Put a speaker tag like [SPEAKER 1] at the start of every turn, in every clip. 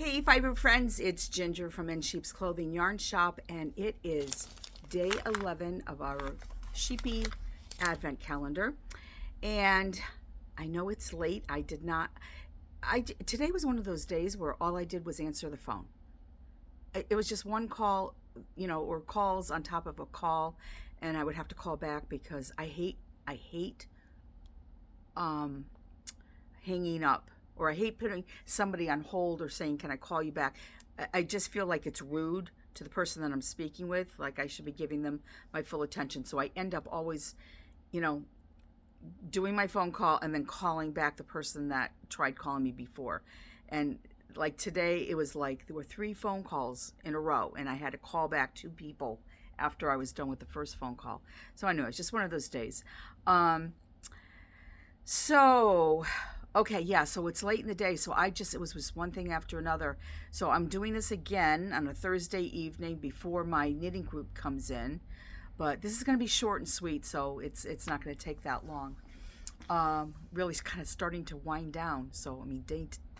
[SPEAKER 1] Hey, fiber friends, it's Ginger from In Sheep's Clothing Yarn Shop, and it is day 11 of our Sheepy Advent calendar. And I know it's late. Today was one of those days where all I did was answer the phone. It was just one call, or calls on top of a call, and I would have to call back because I hate um, hanging up, or I hate putting somebody on hold or saying, can I call you back? I just feel like it's rude to the person that I'm speaking with. Like I should be giving them my full attention. So I end up always, you know, doing my phone call and then calling back the person that tried calling me before. And like today, it was like there were 3 phone calls in a row, and I had to call back 2 people after I was done with the first phone call. So I knew it's just one of those days. So, okay, yeah, so it's late in the day, so it was just one thing after another. So I'm doing this again on a Thursday evening before my knitting group comes in. But this is going to be short and sweet, so it's not going to take that long. Really kind of starting to wind down. So, I mean,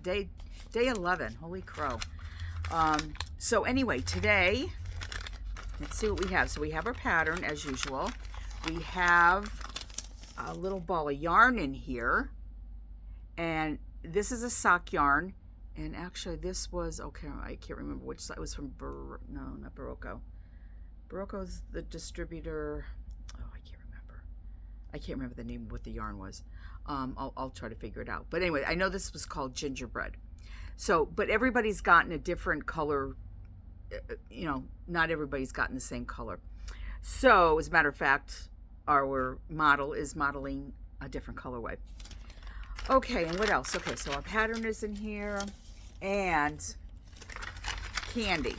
[SPEAKER 1] day 11, holy crow. So anyway, today, let's see what we have. So we have our pattern, as usual. We have a little ball of yarn in here, and this is a sock yarn, and actually this was, okay, I can't remember which side. It was from no, not Barocco. Barocco's the distributor. Oh, I can't remember the name of what the yarn was. I'll try to figure it out, but anyway, I know this was called gingerbread. So, but everybody's gotten a different color. Not everybody's gotten the same color. So as a matter of fact, our model is modeling a different colorway. Okay, and what else? Okay, so our pattern is in here, and candy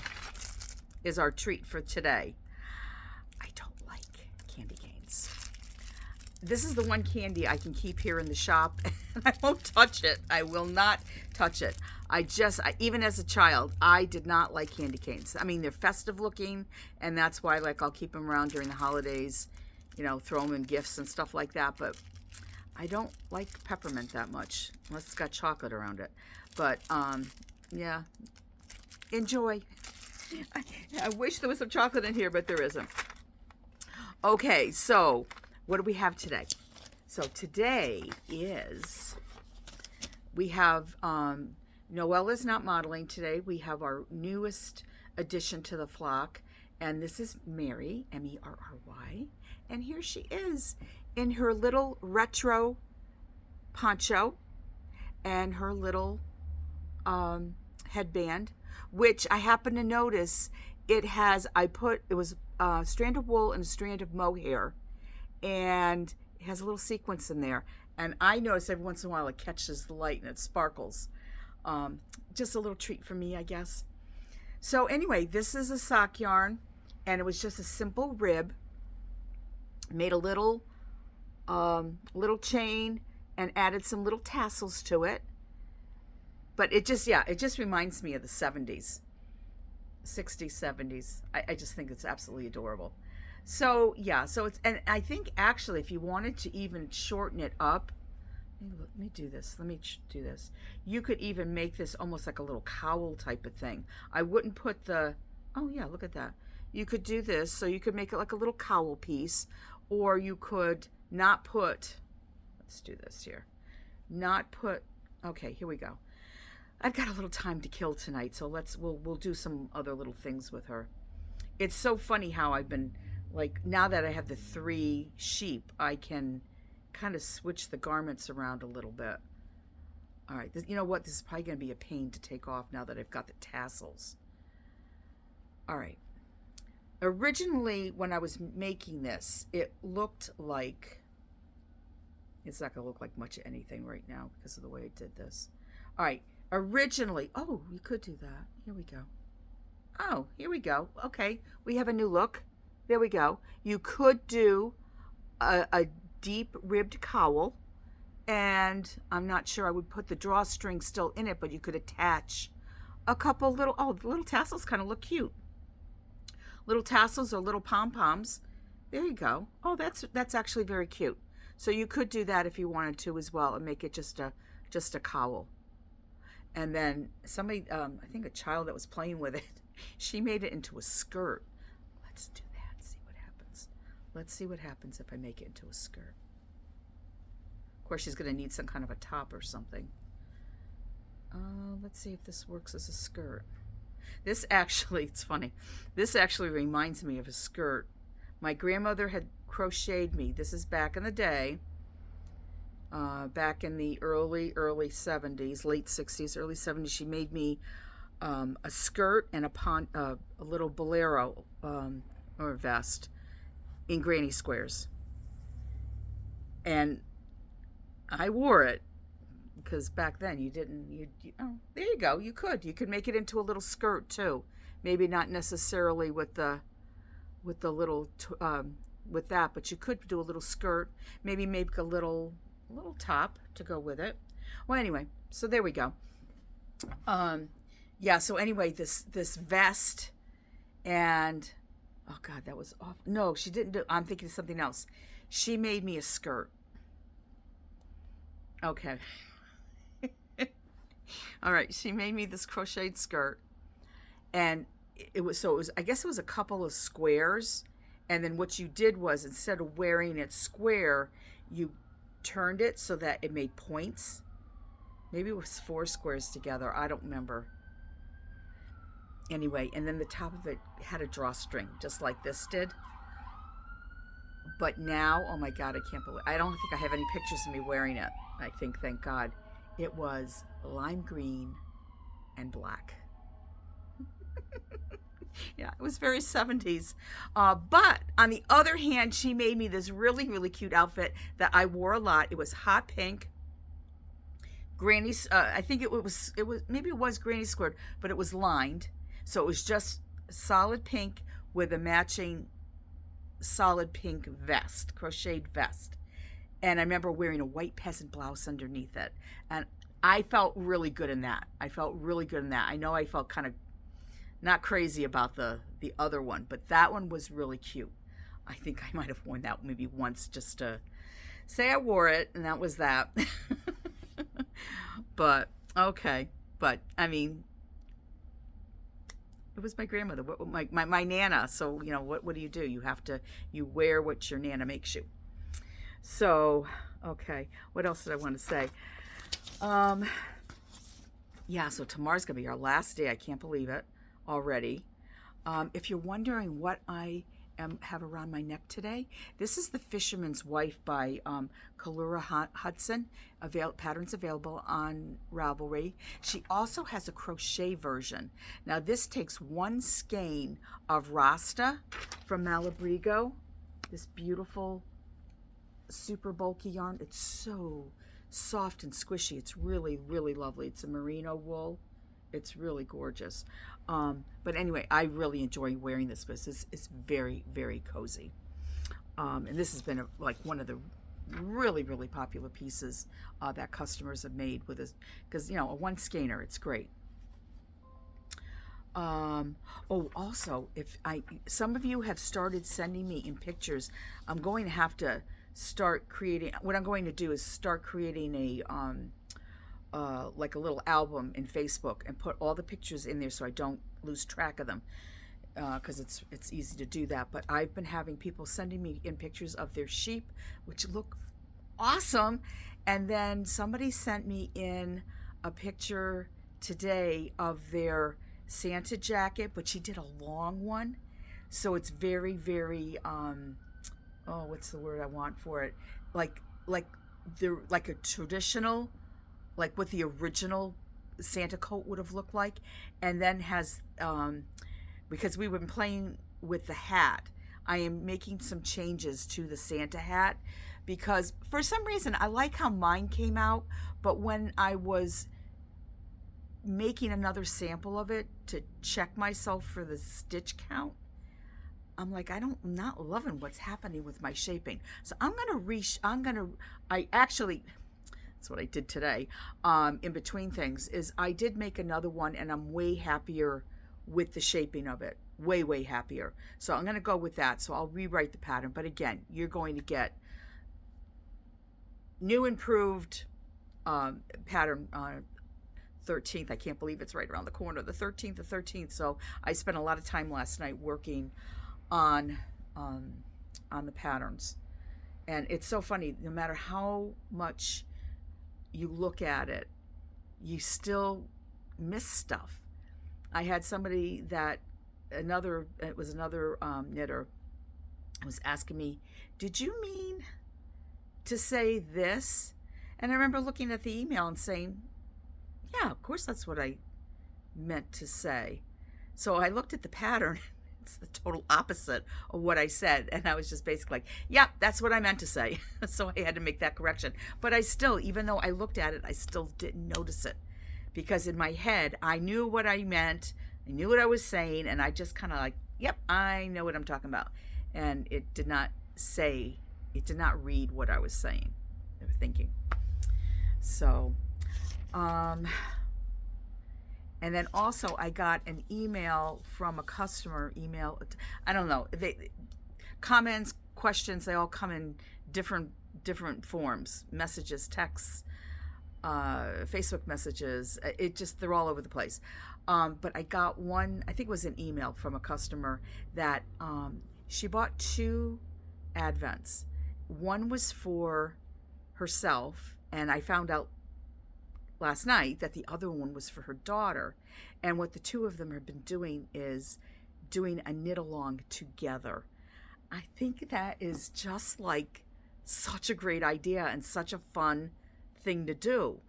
[SPEAKER 1] is our treat for today. I don't like candy canes. This is the one candy I can keep here in the shop, and I won't touch it. I will not touch it. Even as a child, I did not like candy canes. I mean, they're festive looking, and that's why, like, I'll keep them around during the holidays, throw them in gifts and stuff like that, but I don't like peppermint that much, unless it's got chocolate around it. But, yeah, enjoy. I wish there was some chocolate in here, but there isn't. Okay, so what do we have today? So today we have, Noelle is not modeling today. We have our newest addition to the flock, and this is Mary, Merry, and here she is in her little retro poncho and her little headband, which I happen to notice it was a strand of wool and a strand of mohair, and it has a little sequence in there, and I notice every once in a while it catches the light and it sparkles. Just a little treat for me, I guess. So anyway, this is a sock yarn, and it was just a simple rib. Made a little chain and added some little tassels to it. But it just reminds me of the 70s, 60s, 70s. I just think it's absolutely adorable. So yeah, and I think actually if you wanted to even shorten it up, let me do this. You could even make this almost like a little cowl type of thing. I wouldn't put oh yeah, look at that. You could do this, so you could make it like a little cowl piece, or you could not put, let's do this here. Okay, here we go. I've got a little time to kill tonight, so we'll do some other little things with her. It's so funny how I've been, like, now that I have the 3 sheep, I can kind of switch the garments around a little bit. All right, you know what? This is probably going to be a pain to take off now that I've got the tassels. All right. Originally, when I was making this, it looked like, it's not going to look like much of anything right now because of the way I did this. All right. Originally, oh, you could do that. Here we go. Oh, here we go. Okay, we have a new look. There we go. You could do a deep ribbed cowl, and I'm not sure I would put the drawstring still in it, but you could attach a couple the little tassels kind of look cute. Little tassels or little pom-poms. There you go. Oh, that's actually very cute. So you could do that if you wanted to as well and make it just a cowl. And then somebody, I think a child that was playing with it, she made it into a skirt. Let's do that, see what happens. Let's see what happens if I make it into a skirt. Of course, she's going to need some kind of a top or something. Let's see if this works as a skirt. This actually, it's funny. This actually reminds me of a skirt. My grandmother had crocheted me. This is back in the day. Back in the early 70s, late 60s, early 70s, she made me a skirt and a little bolero or vest in granny squares. And I wore it because back then you didn't, oh, there you go. You could make it into a little skirt too. Maybe not necessarily with the little, with that, but you could do a little skirt, maybe make a little top to go with it. Well, anyway, so there we go. Yeah, so anyway, this vest, and oh god, that was awful. No, she didn't do, I'm thinking of something else. She made me a skirt. Okay. All right, she made me this crocheted skirt, and it was I guess it was a couple of squares, and then what you did was, instead of wearing it square, you turned it so that it made points. Maybe it was 4 squares together, I don't remember. Anyway, and then the top of it had a drawstring, just like this did. But now, oh my god, I can't believe, I don't think I have any pictures of me wearing it. I think, thank god. It was lime green and black. Yeah, it was very 70s. But on the other hand, she made me this really, really cute outfit that I wore a lot. It was hot pink. Granny's, I think it was, maybe it was granny squared, but it was lined. So it was just solid pink with a matching solid pink vest, crocheted vest. And I remember wearing a white peasant blouse underneath it. And I felt really good in that. I know I felt kind of not crazy about the other one, but that one was really cute. I think I might have worn that maybe once just to say I wore it, and that was that. But, okay. But, I mean, it was my grandmother, my Nana. So, you know, what do? You wear what your Nana makes you. So, okay. What else did I want to say? Yeah, so tomorrow's going to be our last day. I can't believe it already. If you're wondering what I have around my neck today, this is The Fisherman's Wife by Kalura Hudson. Patterns available on Ravelry. She also has a crochet version. Now this takes 1 skein of Rasta from Malabrigo. This beautiful, super bulky yarn. It's so soft and squishy. It's really, really lovely. It's a merino wool. It's really gorgeous. But anyway, I really enjoy wearing this because it's very, very cozy. And this has been like one of the really, really popular pieces that customers have made with this, because, you know, a 1 skeiner, it's great. Oh, also, some of you have started sending me in pictures, I'm going to have to start creating, what I'm going to do is start creating like a little album in Facebook and put all the pictures in there so I don't lose track of them, because it's easy to do that. But I've been having people sending me in pictures of their sheep, which look awesome. And then somebody sent me in a picture today of their Santa jacket, but she did a long one, so it's very, very oh, what's the word I want for it, like a traditional, like what the original Santa coat would have looked like. And then has because we've been playing with the hat, I am making some changes to the Santa hat, because for some reason I like how mine came out, but when I was making another sample of it to check myself for the stitch count, I'm like, I'm not loving what's happening with my shaping. So I actually, that's what I did today, in between things, is I did make another one, and I'm way happier with the shaping of it. Way, way happier. So I'm going to go with that. So I'll rewrite the pattern. But again, you're going to get new, improved pattern 13th. I can't believe it's right around the corner, the 13th. So I spent a lot of time last night working on um, on the patterns. And it's so funny, no matter how much you look at it, you still miss stuff. I had somebody that it was another knitter, was asking me, did you mean to say this? And I remember looking at the email and saying, yeah, of course that's what I meant to say. So I looked at the pattern. It's the total opposite of what I said. And I was just basically like, yeah, that's what I meant to say. So I had to make that correction. But I still, even though I looked at it, I still didn't notice it. Because in my head, I knew what I meant. I knew what I was saying. And I just kind of like, yep, I know what I'm talking about. And it did not read what I was saying or thinking. So, and then also I got an email from a customer, I don't know, comments, questions, they all come in different forms, messages, texts, Facebook messages, they're all over the place. But I got one, I think it was an email from a customer that she bought 2 Advents. One was for herself, and I found out last night that the other one was for her daughter. And what the 2 of them have been doing is doing a knit along together. I think that is just like such a great idea and such a fun thing to do.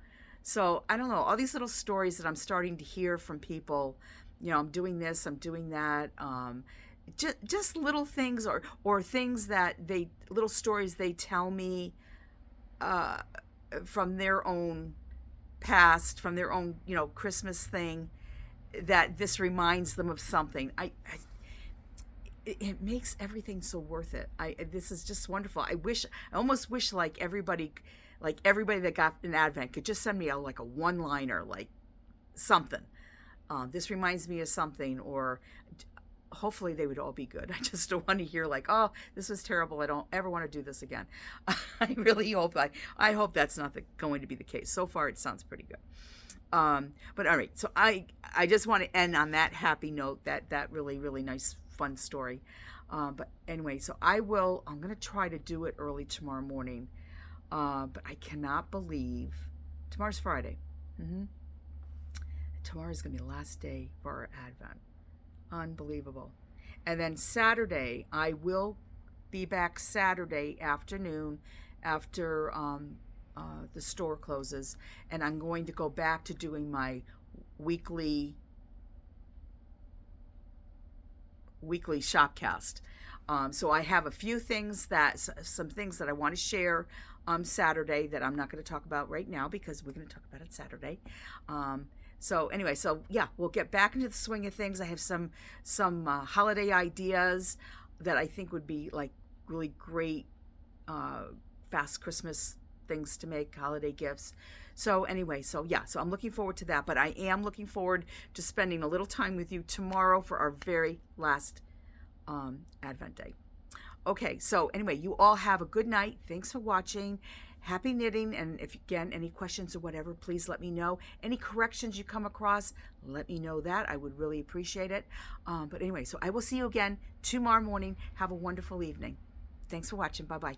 [SPEAKER 1] So I don't know, all these little stories that I'm starting to hear from people, I'm doing this, I'm doing that, just little things or things that little stories they tell me from their own past, from their own, Christmas thing, that this reminds them of something. It makes everything so worth it. This is just wonderful. I almost wish like everybody that got an Advent could just send me a one-liner, like something. This reminds me of something, or hopefully they would all be good. I just don't want to hear like, oh, this was terrible, I don't ever want to do this again. I really hope, I hope that's not going to be the case. So far it sounds pretty good. But all right, so I just want to end on that happy note, that really, really nice, fun story. But anyway, so I'm going to try to do it early tomorrow morning. But I cannot believe tomorrow's Friday. Tomorrow is going to be the last day for our Advent. Unbelievable. And then Saturday, I will be back Saturday afternoon after the store closes, and I'm going to go back to doing my weekly shopcast. So I have a few things some things that I want to share Saturday that I'm not going to talk about right now because we're going to talk about it Saturday. So anyway, yeah, we'll get back into the swing of things. I have some holiday ideas that I think would be like really great fast Christmas things to make, holiday gifts. So anyway, so I'm looking forward to that, but I am looking forward to spending a little time with you tomorrow for our very last Advent day. Okay, so anyway, you all have a good night. Thanks for watching. Happy knitting, and if again any questions or whatever, please let me know. Any corrections you come across, let me know that. I would really appreciate it. But anyway, so I will see you again tomorrow morning. Have a wonderful evening. Thanks for watching. Bye-bye.